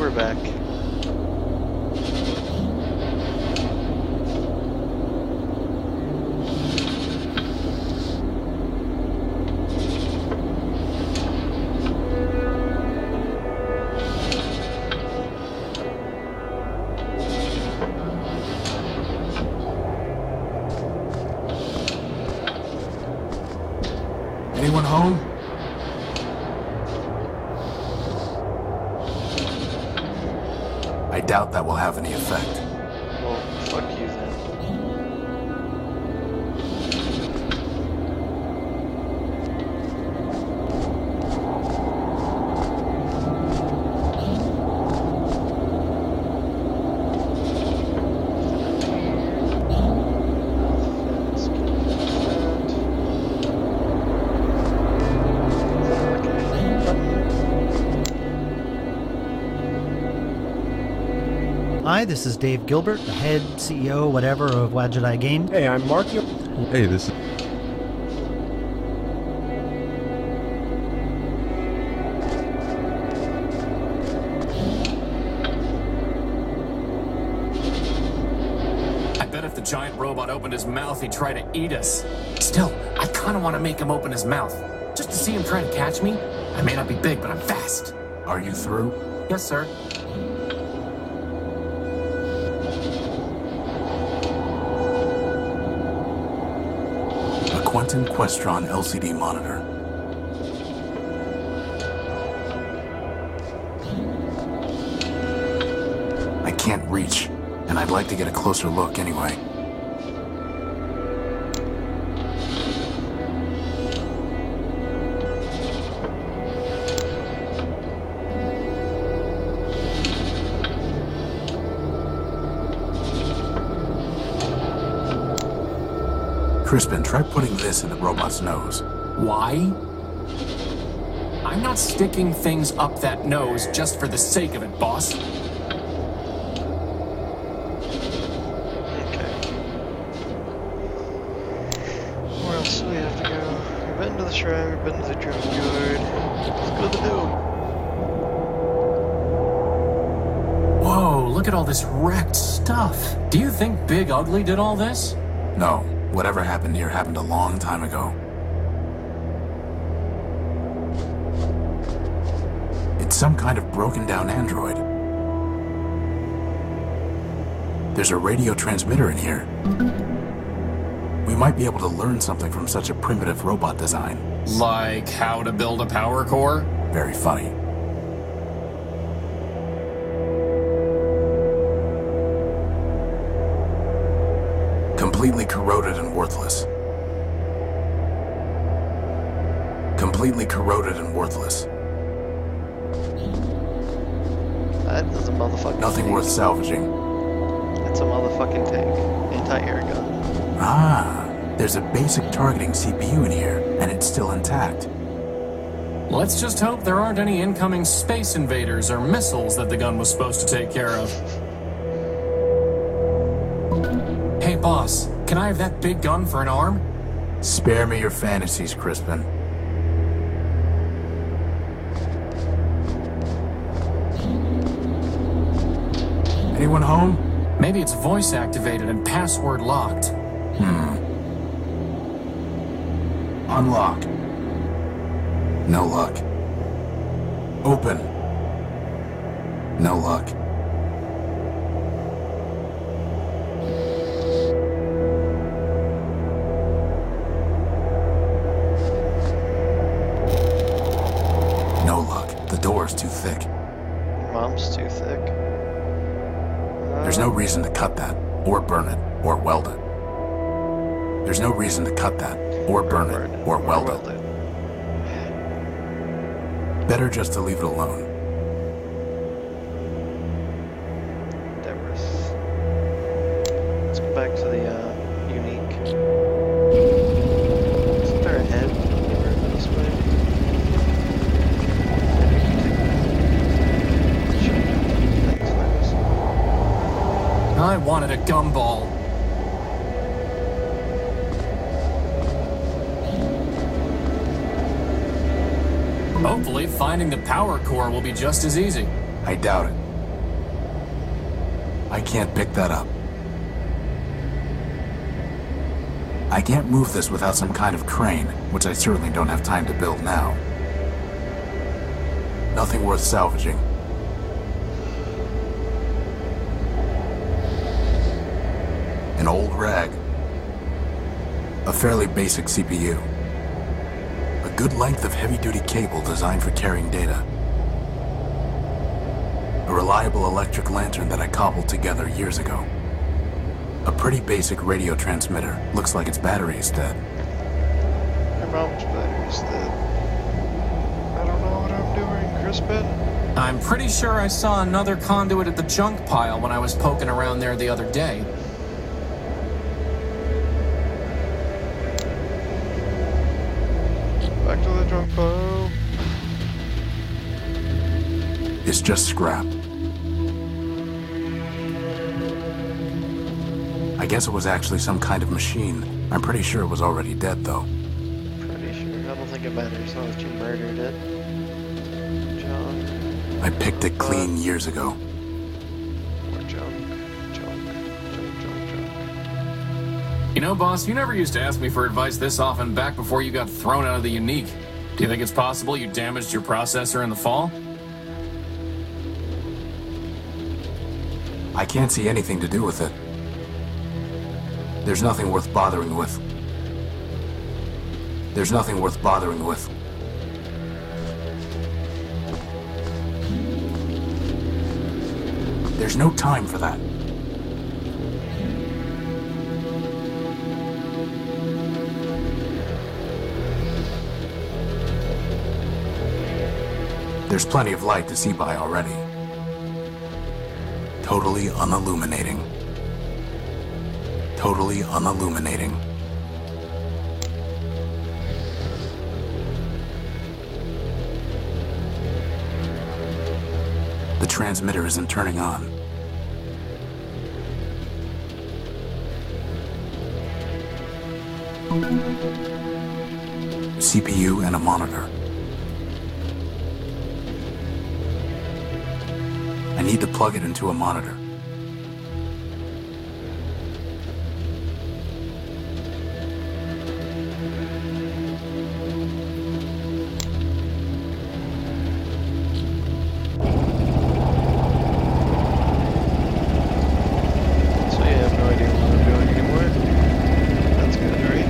we're back. Anyone home? I doubt that will have any effect. Well, fuck you then. Hi, this is Dave Gilbert, the head CEO, whatever, of Wadjet I Game. Hey, I'm Mark. Hey, this is... I bet if the giant robot opened his mouth, he'd try to eat us. Still, I kind of want to make him open his mouth, just to see him try to catch me. I may not be big, but I'm fast. Are you through? Yes, sir. A Quentin Questron LCD monitor. I can't reach, and I'd like to get a closer look anyway. Crispin, try putting this in the robot's nose. Why? I'm not sticking things up that nose just for the sake of it, boss. Okay. Where else do we have to go? We've been to the shrine, we've been to the junkyard. Let's go to the dome. Whoa, look at all this wrecked stuff. Do you think Big Ugly did all this? No, whatever happened here happened a long time ago. It's some kind of broken down android. There's a radio transmitter in here. We might be able to learn something from such a primitive robot design. Like how to build a power core? Very funny. Completely corroded and worthless. Completely corroded and worthless. That is a motherfucking Nothing tank. worth salvaging. It's a motherfucking tank. Anti-air gun. Ah, there's a basic targeting CPU in here, and it's still intact. Let's just hope there aren't any incoming space invaders or missiles that the gun was supposed to take care of. Hey, boss, can I have that big gun for an arm? Spare me your fantasies, Crispin. Anyone home? Maybe it's voice activated and password locked. Unlock. No luck. Open. No luck. No luck. The door's too thick. Mom's too thick. There's no reason to cut that, or burn it, or weld it. There's no reason to cut that, or burn it, or weld it. Better just to leave it alone. Debris. Let's go back to the unique. Isn't there a head anywhere this way? Thanks, Marcus. I wanted a gumball. Hopefully, finding the power core will be just as easy. I doubt it. I can't pick that up. I can't move this without some kind of crane, which I certainly don't have time to build now. Nothing worth salvaging. An old rag. A fairly basic CPU. A good length of heavy-duty cable designed for carrying data. A reliable electric lantern that I cobbled together years ago. A pretty basic radio transmitter. Looks like its battery is dead. Your mom's battery's dead. I don't know what I'm doing, Crispin. I'm pretty sure I saw another conduit at the junk pile when I was poking around there the other day. Back to the junk pile. It's just scrap. I guess it was actually some kind of machine. I'm pretty sure it was already dead, though. Pretty sure. I don't think it matters how much you murdered it. John. I picked it clean years ago. More junk. You know, boss, you never used to ask me for advice this often back before you got thrown out of the Unique. Do you think it's possible you damaged your processor in the fall? I can't see anything to do with it. There's nothing worth bothering with. There's nothing worth bothering with. There's no time for that. There's plenty of light to see by already. Totally unilluminating. Totally unilluminating. The transmitter isn't turning on. CPU and a monitor. I need to plug it into a monitor. So you have no idea what I'm doing anymore? That's good, right?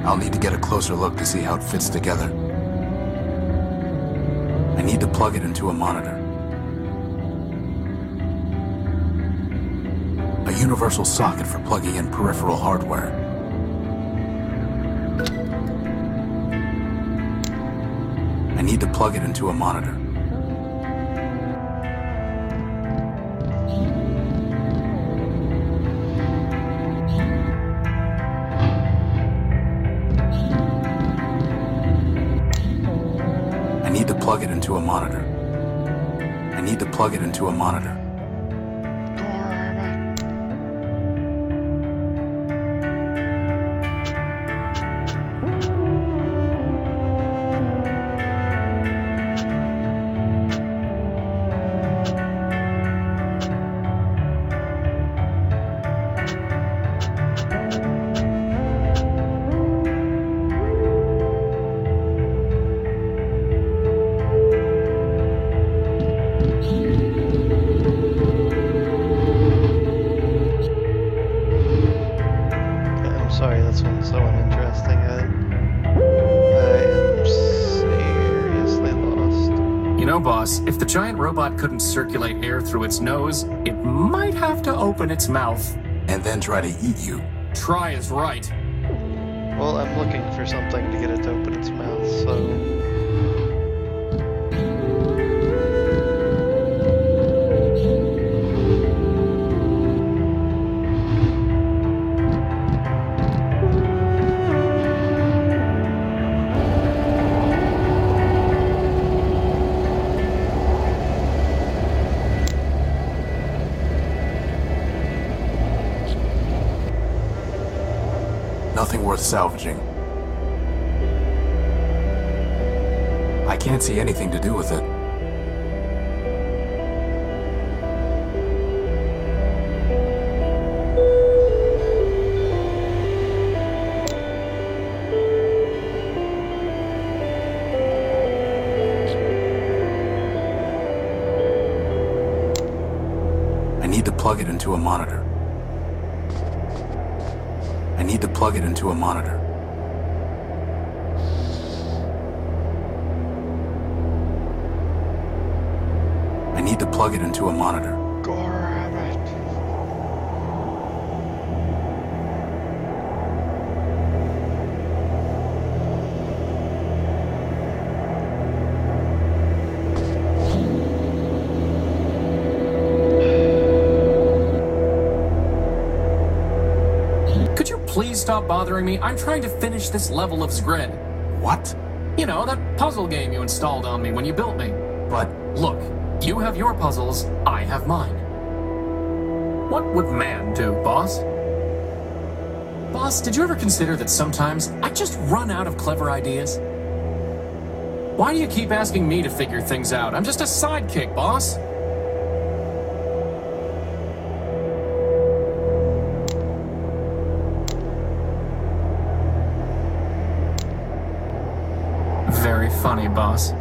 I'll need to get a closer look to see how it fits together. I need to plug it into a monitor. A universal socket for plugging in peripheral hardware. I need to plug it into a monitor. I need to plug it into a monitor. I need to plug it into a monitor. I'm sorry, this one's so uninteresting. I am seriously lost. You know, boss, if the giant robot couldn't circulate air through its nose, it might have to open its mouth. And then try to eat you. Try is right. Well, I'm looking for something to get it to open its mouth, so... nothing worth salvaging. I can't see anything to do with it. I need to plug it into a monitor. I need to plug it into a monitor. I need to plug it into a monitor. Grab it. Could you please stop bothering me? I'm trying to finish this level of Zgrid. What? You know, that puzzle game you installed on me when you built me. But Look, you have your puzzles, I have mine. What would man do, boss? Boss, did you ever consider that sometimes I just run out of clever ideas? Why do you keep asking me to figure things out? I'm just a sidekick, boss. Very funny, boss.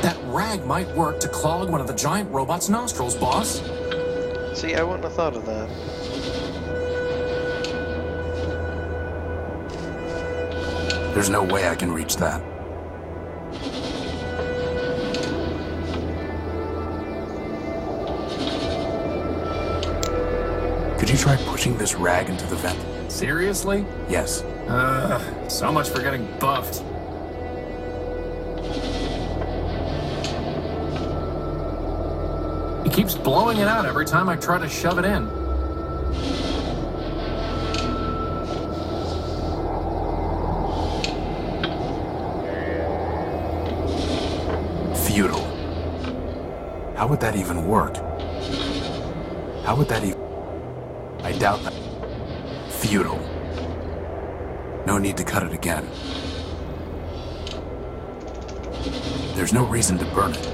That rag might work to clog one of the giant robot's nostrils, boss. See, I wouldn't have thought of that. there's no way I can reach that. Could you try pushing this rag into the vent? Seriously? Yes. So much for getting buffed. He keeps blowing it out every time I try to shove it in. Futile. How would that even work? How would that even... I doubt that. Futile. No need to cut it again. There's no reason to burn it.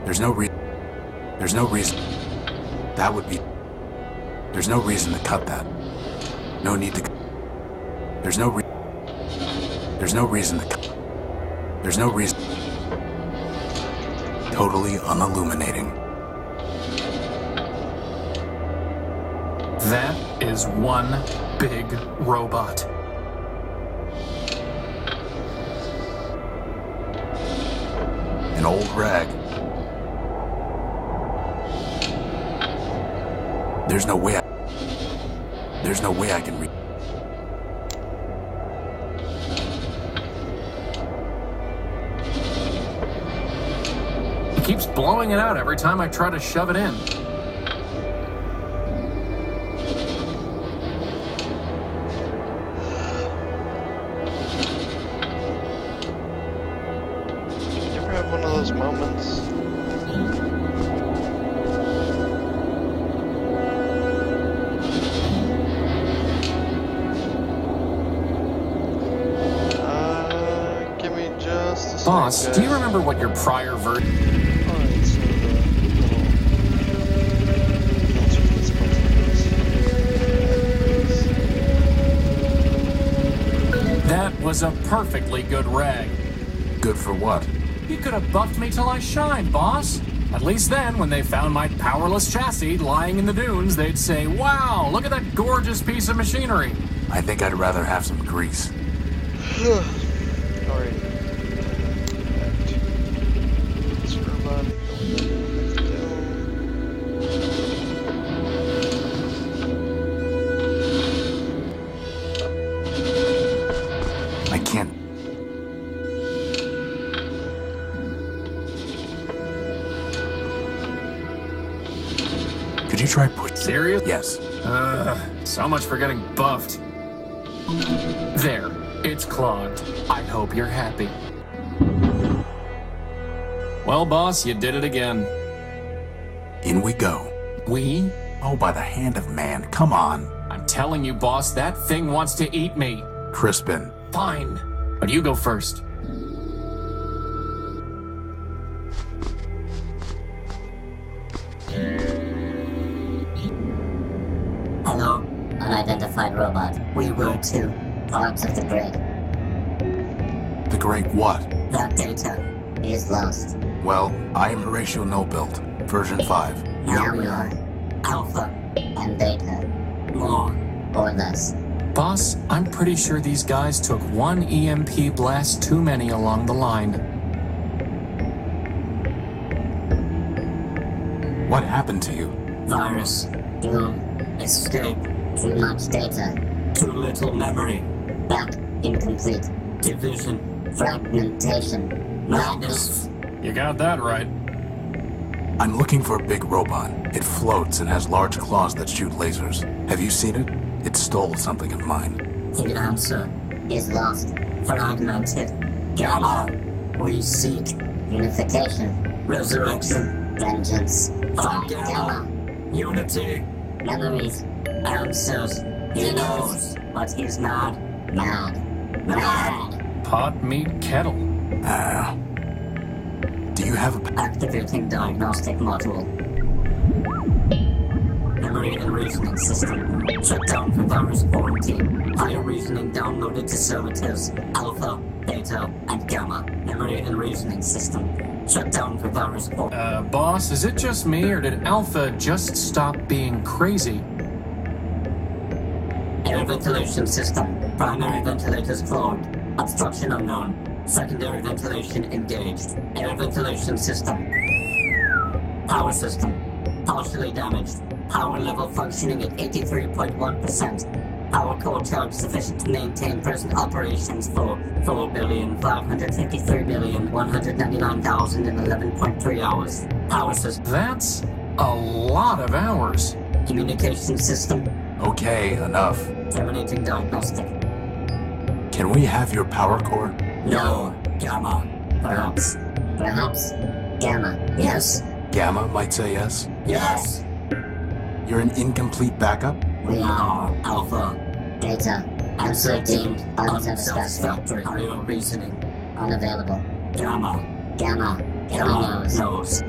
There's no reason. That would be... There's no reason to cut that. No need to... There's no reason to cut... There's no reason... Totally unilluminating. That is one big robot. An old rag. There's no way I can read. He keeps blowing it out every time I try to shove it in. You ever have one of those moments? Give me just a second. Boss, do you remember what your prior version... Alright, so the little answer to this puzzle is... That was a perfectly good rag. Good for what? You could have buffed me till I shined, boss. At least then, when they found my powerless chassis lying in the dunes, they'd say, "Wow, look at that gorgeous piece of machinery." I think I'd rather have some grease. Alright. This robot. I can't. Could you try push? Serious? Yes. So much for getting buffed. There, it's clogged. I hope you're happy. Well, boss, you did it again. In we go. We? Oh, by the hand of man, come on. I'm telling you, boss, that thing wants to eat me. Crispin. Fine. But you go first. Hello, unidentified robot. We were two parts of the grid. The great what? That data is lost. Well, I am Horatio No-Built, version 5. Now we are alpha and beta. More or less. Boss, I'm pretty sure these guys took one EMP blast too many along the line. What happened to you? Virus. Doom. Escape. Too much data. Too little memory. Back incomplete. Division. Fragmentation. Madness. You got that right. I'm looking for a big robot. It floats and has large claws that shoot lasers. Have you seen it? It stole something of mine. The answer is lost. Fragmented. Gamma. We seek unification. Resurrection. Vengeance. Find Gamma. Unity. Memories. Answers. He knows, but he's mad. Mad. Mad. Pot, meat, kettle. Do you have a... Activating diagnostic module. Memory and reasoning system. Shut down for virus quarantine. Higher reasoning downloaded to servitors. Alpha, beta, and gamma. Memory and reasoning system. Shut down for virus quarantine. Boss, is it just me, or did Alpha just stop being crazy? Air ventilation system. Primary ventilators clogged. Obstruction unknown. Secondary ventilation engaged. Air ventilation system. Power system. Partially damaged. Power level functioning at 83.1%. Power core charge sufficient to maintain present operations for 4,553,199,011.3 hours. Power system. That's a lot of hours. Communication system. Okay, enough. Terminating diagnostic. Can we have your power core? No. Gamma. Perhaps. Perhaps. Gamma. Yes. Gamma might say yes. Yes. You're an incomplete backup? We are Alpha. Data. Answer deemed unsatisfactory. Higher reasoning. Unavailable. Gamma. Gamma. Gamma knows.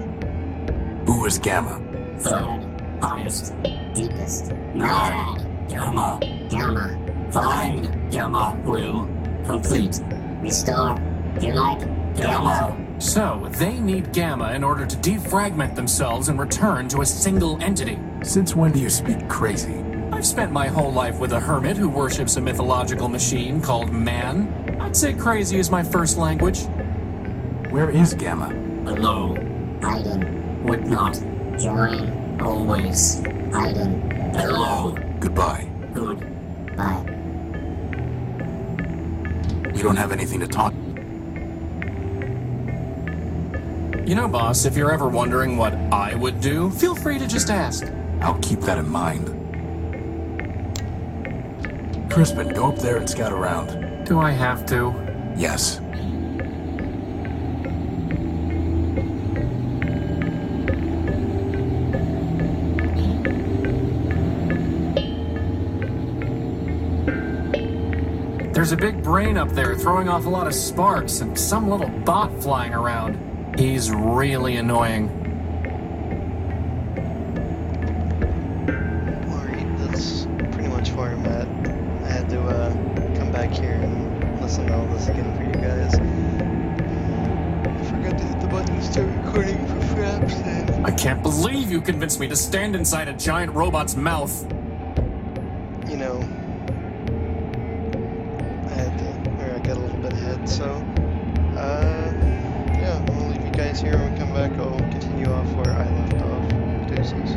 Who is Gamma? Third. Highest. Deepest. Mad. Gamma. Gamma. Find. Gamma will complete. Restore. Unite. Gamma. So, they need Gamma in order to defragment themselves and return to a single entity. Since when do you speak crazy? I've spent my whole life with a hermit who worships a mythological machine called man. I'd say crazy is my first language. Where is Gamma? Below. Hiding. Would not. Join. Always. Hiding. Below. Goodbye. Goodbye. You don't have anything to talk. You know, boss, if you're ever wondering what I would do, feel free to just ask. I'll keep that in mind. Crispin, go up there and scout around. Do I have to? Yes. There's a big brain up there throwing off a lot of sparks and some little bot flying around. He's really annoying. Alright, that's pretty much where I'm at. I had to come back here and listen to all this again for you guys. I forgot to hit the button to start recording for fraps and... I can't believe you convinced me to stand inside a giant robot's mouth. You know... I got a little bit ahead, so... yeah, I'm gonna leave you guys here and when we come back I'll continue off where I left off. Deuces.